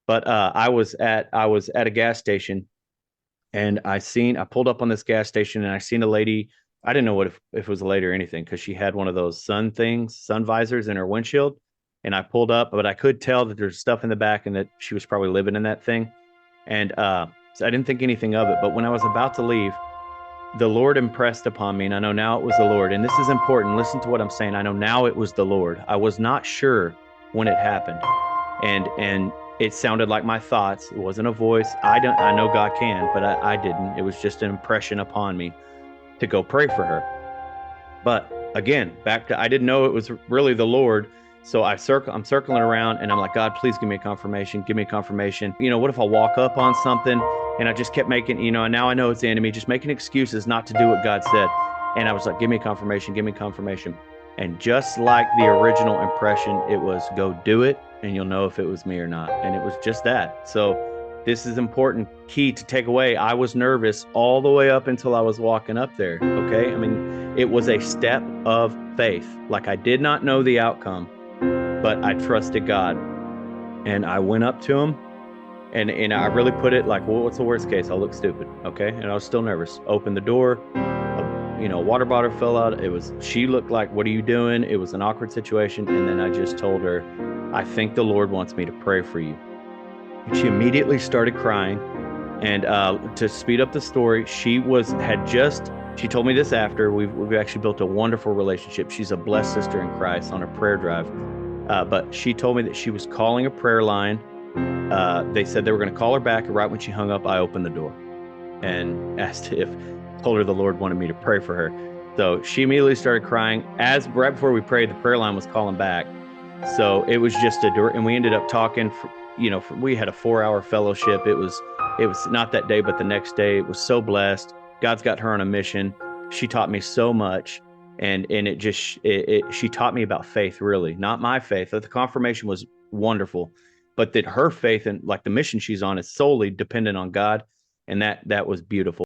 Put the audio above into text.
But I was at a gas station, and I pulled up on this gas station, and I seen a lady. I didn't know if it was a lady or anything, because she had one of those sun visors in her windshield. And I pulled up, but I could tell that there's stuff in the back and that she was probably living in that thing. And so I didn't think anything of it. But when I was about to leave, the Lord impressed upon me, and I know now it was the Lord. And this is important. Listen to what I'm saying. I know now it was the Lord. I was not sure when it happened, and it sounded like my thoughts. It wasn't a voice. I know God can, but I didn't. It was just an impression upon me to go pray for her. But again, back to, I didn't know it was really the Lord. So I'm circling around, and I'm like, God, please give me a confirmation. Give me a confirmation. What if I walk up on something? And I just kept making, and now I know it's the enemy, just making excuses not to do what God said. And I was like, give me confirmation, give me confirmation. And just like the original impression, it was, go do it, and you'll know if it was me or not. And it was just that. So this is important key to take away. I was nervous all the way up until I was walking up there. Okay. I mean, it was a step of faith. Like, I did not know the outcome, but I trusted God, and I went up to him, and I really put it like, well, what's the worst case? I'll look stupid. Okay. And I was still nervous. Opened the door, water bottle fell out. She looked like, what are you doing? It was an awkward situation. And then I just told her, I think the Lord wants me to pray for you. And she immediately started crying. And to speed up the story, she told me this after we've actually built a wonderful relationship. She's a blessed sister in Christ on a prayer drive. But she told me that she was calling a prayer line. They said they were going to call her back. And right when she hung up, I opened the door and told her the Lord wanted me to pray for her. So she immediately started crying. As right before we prayed, the prayer line was calling back. So it was just and we ended up talking we had a 4-hour fellowship. It was not that day, but the next day. It was so blessed. God's got her on a mission. She taught me so much. And she taught me about faith, really, not my faith. The confirmation was wonderful, but that her faith and like the mission she's on is solely dependent on God. And that was beautiful.